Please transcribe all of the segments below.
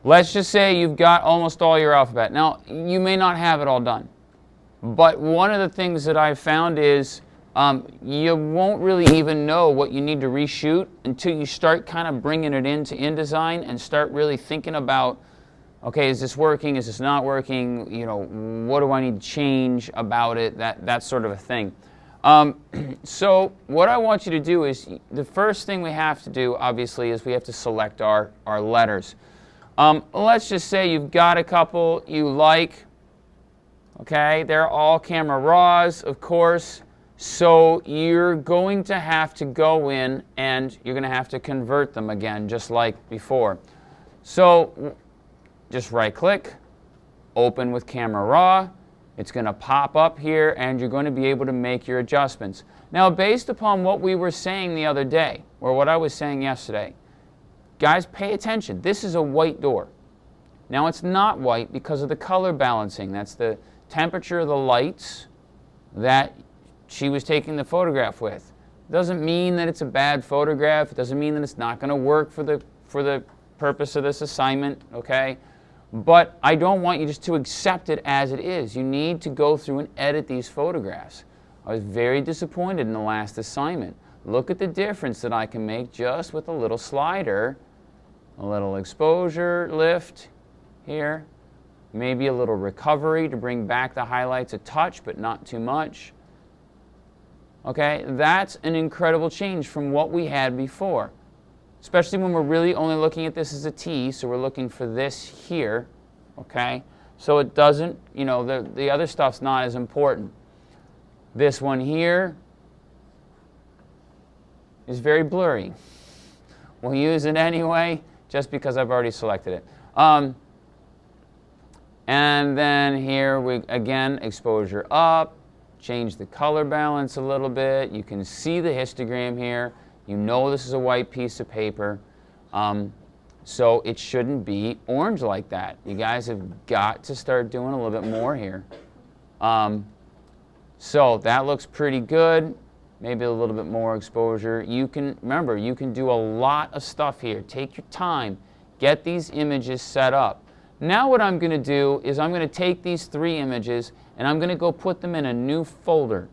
let's just say you've got almost all your alphabet. Now, you may not have it all done. But one of the things that I've found is you won't really even know what you need to reshoot until you start kind of bringing it into InDesign and start really thinking about, okay, is this working? Is this not working? You know, what do I need to change about it? That sort of a thing. So what I want you to do is, the first thing we have to do, obviously, is we have to select our letters. Let's just say you've got a couple you like. Okay, they're all camera raws, of course. So you're going to have to go in and you're going to have to convert them again, just like before. So just right-click, open with camera raw. It's going to pop up here, and you're going to be able to make your adjustments. Now, based upon what we were saying the other day, or what I was saying yesterday, guys, pay attention. This is a white door. Now, it's not white because of the color balancing. That's the temperature of the lights that she was taking the photograph with. It doesn't mean that it's a bad photograph. It doesn't mean that it's not going to work for the purpose of this assignment, okay? But I don't want you just to accept it as it is. You need to go through and edit these photographs. I was very disappointed in the last assignment. Look at the difference that I can make just with a little slider, a little exposure lift here, maybe a little recovery to bring back the highlights a touch, but not too much. Okay, that's an incredible change from what we had before, especially when we're really only looking at this as a T, so we're looking for this here, okay? So it doesn't, you know, the other stuff's not as important. This one here is very blurry. We'll use it anyway, just because I've already selected it. And then here we, again, exposure up, change the color balance a little bit. You can see the histogram here. You know this is a white piece of paper. So it shouldn't be orange like that. You guys have got to start doing a little bit more here. So that looks pretty good. Maybe a little bit more exposure. You can, remember, you can do a lot of stuff here. Take your time. Get these images set up. Now what I'm going to do is I'm going to take these 3 images and I'm going to go put them in a new folder.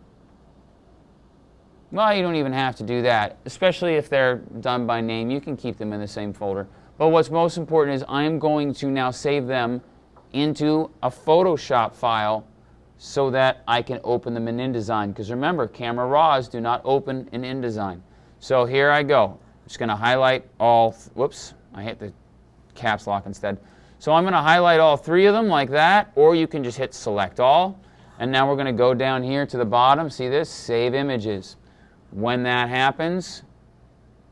Well, you don't even have to do that, especially if they're done by name. You can keep them in the same folder. But what's most important is I am going to now save them into a Photoshop file so that I can open them in InDesign. Because remember, camera raws do not open in InDesign. So here I go. I'm just going to highlight all, whoops, I hit the caps lock instead. So I'm going to highlight all 3 of them like that, or you can just hit select all. And now we're going to go down here to the bottom. See this? Save images. When that happens,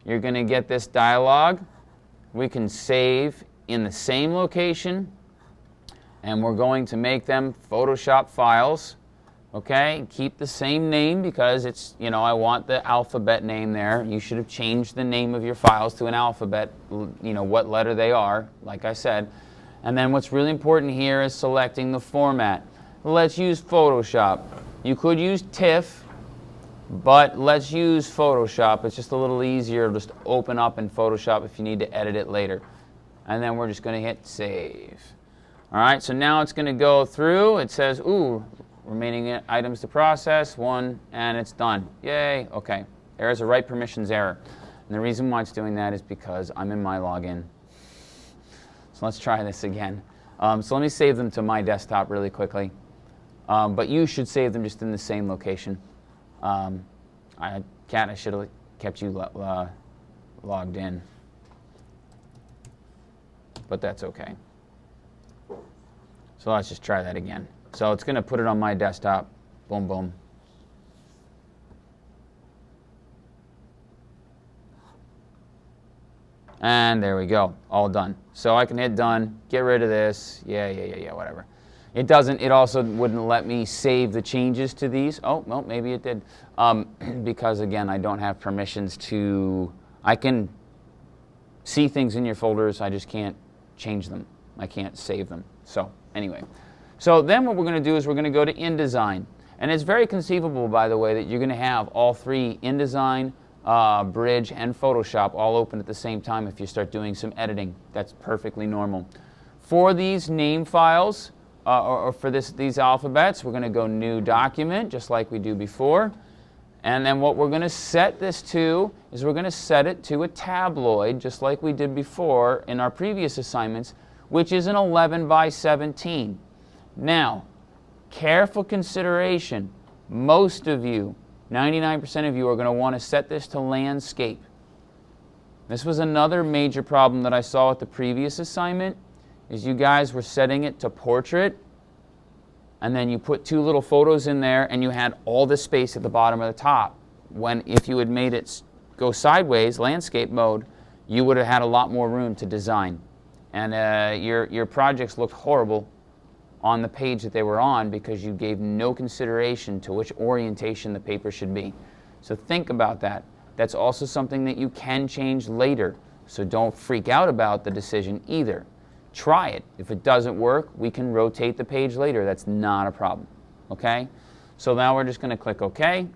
you're going to get this dialog. We can save in the same location, and we're going to make them Photoshop files. Okay, keep the same name because it's, you know, I want the alphabet name there. You should have changed the name of your files to an alphabet, you know, what letter they are, like I said. And then what's really important here is selecting the format. Let's use Photoshop. You could use TIFF, but let's use Photoshop. It's just a little easier just to open up in Photoshop if you need to edit it later. And then we're just going to hit save. All right, so now it's going to go through. It says, ooh, remaining items to process, 1, and it's done. Yay, okay. There's a write permissions error. And the reason why it's doing that is because I'm in my login. So let's try this again. So let me save them to my desktop really quickly. But you should save them just in the same location. Kat, I should have kept you logged in. But that's okay. So let's just try that again. So it's going to put it on my desktop. Boom, boom. And there we go, all done. So I can hit done, get rid of this, yeah, whatever. It doesn't, it also wouldn't let me save the changes to these. Oh, well, maybe it did. Because again, I don't have permissions to, I can see things in your folders, I just can't change them. I can't save them. So anyway, so then what we're going to do is we're going to go to InDesign. And it's very conceivable, by the way, that you're going to have all 3 InDesign, Bridge, and Photoshop all open at the same time if you start doing some editing. That's perfectly normal. For these name files, or for these alphabets, we're going to go New Document, just like we do before. And then what we're going to set this to is we're going to set it to a tabloid, just like we did before in our previous assignments, which is an 11 by 17. Now, careful consideration. Most of you, 99% of you, are going to want to set this to landscape. This was another major problem that I saw with the previous assignment, is you guys were setting it to portrait, and then you put 2 little photos in there, and you had all the space at the bottom of the top. When if you had made it go sideways, landscape mode, you would have had a lot more room to design. And your projects looked horrible on the page that they were on because you gave no consideration to which orientation the paper should be. So think about that. That's also something that you can change later. So don't freak out about the decision either. Try it. If it doesn't work, we can rotate the page later. That's not a problem. Okay? So now we're just going to click OK.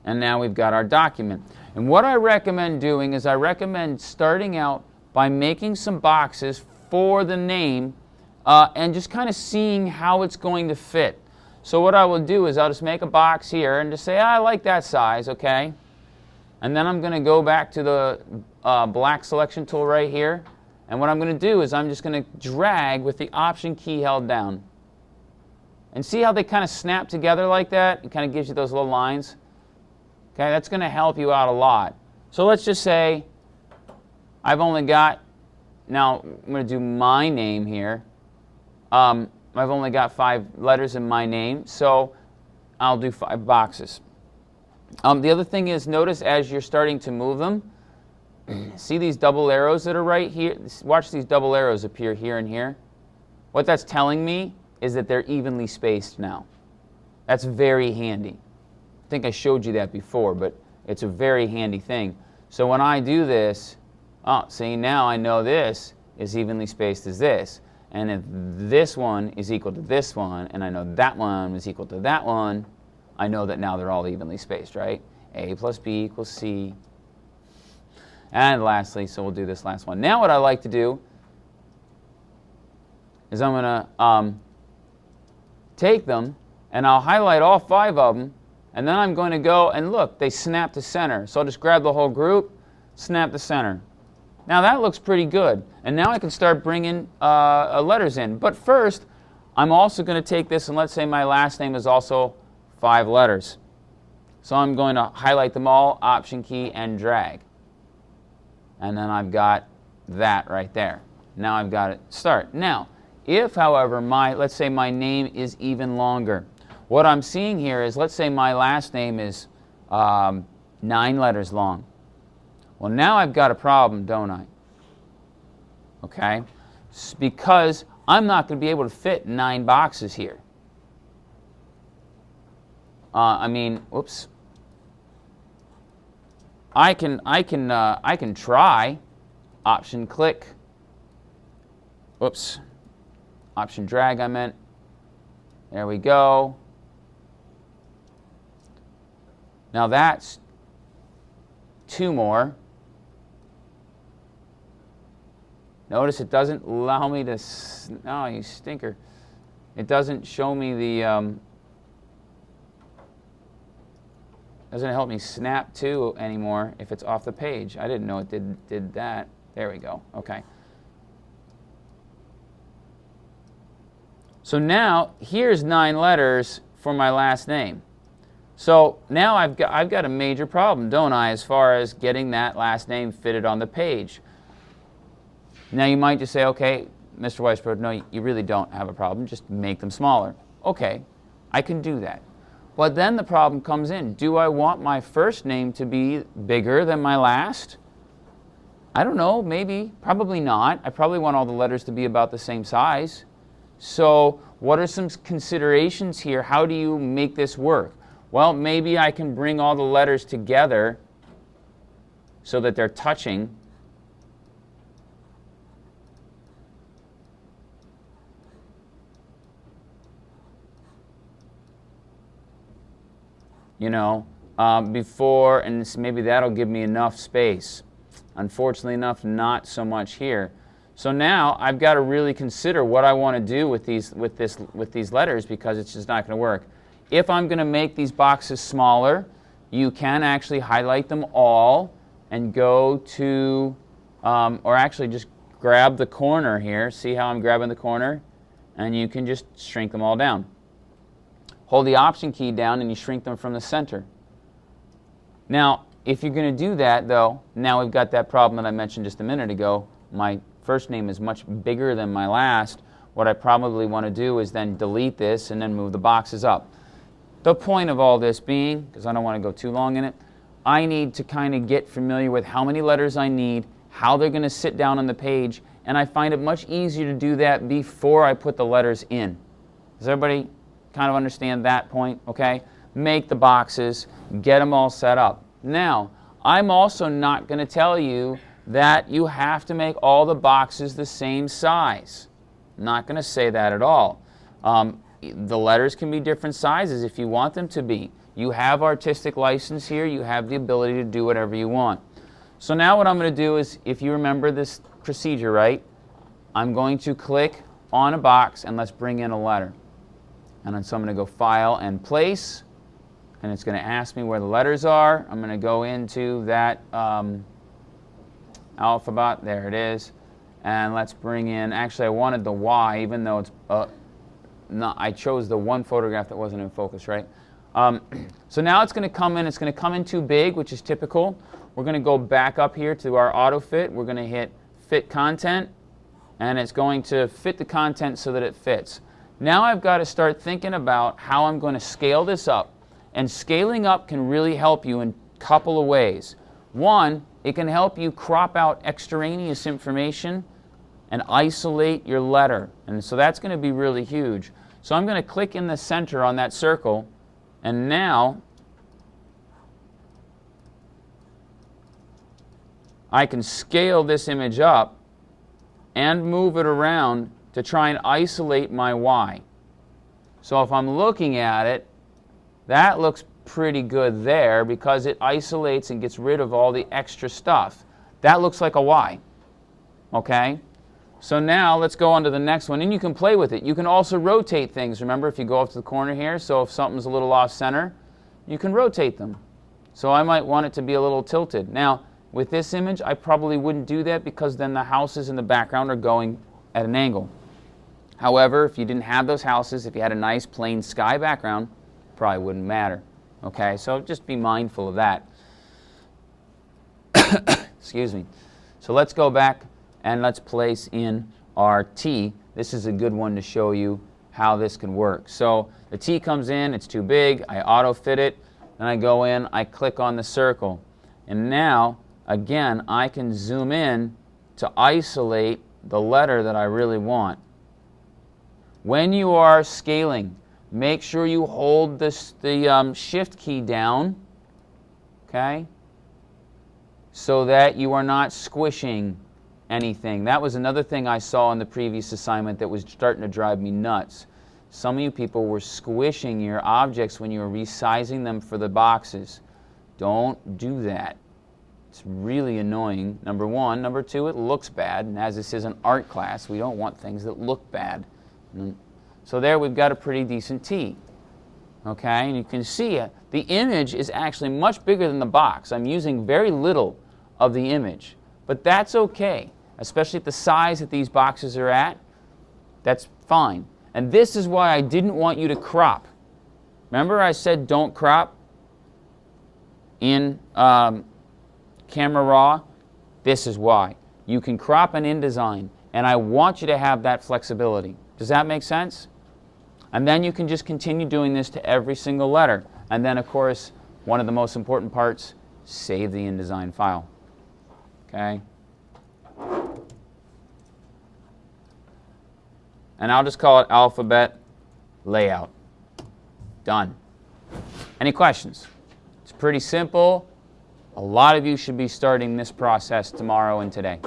And now we've got our document. And what I recommend doing is I recommend starting out by making some boxes for the name and just kind of seeing how it's going to fit. So what I will do is I'll just make a box here and just say, I like that size, okay? And then I'm going to go back to the black selection tool right here. And what I'm going to do is I'm just going to drag with the Option key held down. And see how they kind of snap together like that? It kind of gives you those little lines. Okay, that's going to help you out a lot. So let's just say I've only got, now I'm going to do my name here. I've only got 5 letters in my name, so I'll do 5 boxes. The other thing is, notice as you're starting to move them, see these double arrows that are right here? Watch these double arrows appear here and here. What that's telling me is that they're evenly spaced now. That's very handy. I think I showed you that before, but it's a very handy thing. So when I do this, see, now I know this is evenly spaced as this. And if this one is equal to this one, and I know that one is equal to that one, I know that now they're all evenly spaced, right? A plus B equals C. And lastly, so we'll do this last one. Now what I like to do is I'm going to take them, and I'll highlight all 5 of them, and then I'm going to go, and look, they snap to center. So I'll just grab the whole group, snap to center. Now that looks pretty good. And now I can start bringing letters in. But first, I'm also going to take this, and let's say my last name is also 5 letters. So I'm going to highlight them all, Option key, and drag. And then I've got that right there. Now I've got it start. Now, if, however, let's say my name is even longer, what I'm seeing here is, let's say my last name is 9 letters long. Well, now I've got a problem, don't I? Okay? Because I'm not going to be able to fit 9 boxes here. Whoops. I can try. Option click. Whoops. Option drag, I meant. There we go. Now that's 2 more. Notice it doesn't allow me to, oh, you stinker. It doesn't show me the, doesn't help me snap to anymore if it's off the page. I didn't know it did that. There we go, okay. So now, here's 9 letters for my last name. So now I've got a major problem, don't I, as far as getting that last name fitted on the page. Now you might just say, okay, Mr. Weisbrod, no, you really don't have a problem. Just make them smaller. Okay, I can do that. But then the problem comes in. Do I want my first name to be bigger than my last? I don't know, maybe, probably not. I probably want all the letters to be about the same size. So what are some considerations here? How do you make this work? Well, maybe I can bring all the letters together so that they're touching. You know, before, and maybe that'll give me enough space. Unfortunately enough, not so much here. So now I've got to really consider what I want to do with these letters, because it's just not going to work. If I'm going to make these boxes smaller, you can actually highlight them all and go to, or actually just grab the corner here. See how I'm grabbing the corner? And you can just shrink them all down. Hold the Option key down and you shrink them from the center. Now, if you're going to do that, though, now we've got that problem that I mentioned just a minute ago. My first name is much bigger than my last. What I probably want to do is then delete this and then move the boxes up. The point of all this being, because I don't want to go too long in it, I need to kind of get familiar with how many letters I need, how they're going to sit down on the page, and I find it much easier to do that before I put the letters in. Does everybody kind of understand that point? Okay? Make the boxes, get them all set up. Now, I'm also not going to tell you that you have to make all the boxes the same size. I'm not going to say that at all. The letters can be different sizes if you want them to be. You have artistic license here. You have the ability to do whatever you want. So now what I'm going to do is, if you remember this procedure right, I'm going to click on a box and let's bring in a letter. And then so I'm going to go File and Place, and it's going to ask me where the letters are. I'm going to go into that alphabet. There it is. And let's bring in, actually I wanted the Y, even though it's no, I chose the one photograph that wasn't in focus, right? So now it's going to come in. It's going to come in too big, which is typical. We're going to go back up here to our auto fit. We're going to hit Fit Content, and it's going to fit the content so that it fits. Now I've got to start thinking about how I'm going to scale this up. And scaling up can really help you in a couple of ways. One, it can help you crop out extraneous information and isolate your letter. And so that's going to be really huge. So I'm going to click in the center on that circle, and now I can scale this image up and move it around to try and isolate my Y. So if I'm looking at it, that looks pretty good there because it isolates and gets rid of all the extra stuff. That looks like a Y. Okay? So now let's go on to the next one, and you can play with it. You can also rotate things. Remember, if you go up to the corner here, so if something's a little off center, you can rotate them. So I might want it to be a little tilted. Now, with this image, I probably wouldn't do that because then the houses in the background are going at an angle. However, if you didn't have those houses, if you had a nice plain sky background, it probably wouldn't matter. Okay, so just be mindful of that. Excuse me. So let's go back and let's place in our T. This is a good one to show you how this can work. So the T comes in, it's too big, I auto fit it, then I go in, I click on the circle. And now, again, I can zoom in to isolate the letter that I really want. When you are scaling, make sure you hold the Shift key down, okay, so that you are not squishing anything. That was another thing I saw in the previous assignment that was starting to drive me nuts. Some of you people were squishing your objects when you were resizing them for the boxes. Don't do that. It's really annoying, number one. Number two, it looks bad, and as this is an art class, we don't want things that look bad. So there we've got a pretty decent T. Okay, and you can see the image is actually much bigger than the box. I'm using very little of the image, but that's okay, especially at the size that these boxes are at. That's fine. And this is why I didn't want you to crop. Remember I said don't crop in Camera Raw? This is why. You can crop in InDesign, and I want you to have that flexibility. Does that make sense? And then you can just continue doing this to every single letter. And then, of course, one of the most important parts, save the InDesign file. Okay? And I'll just call it alphabet layout. Done. Any questions? It's pretty simple. A lot of you should be starting this process tomorrow and today.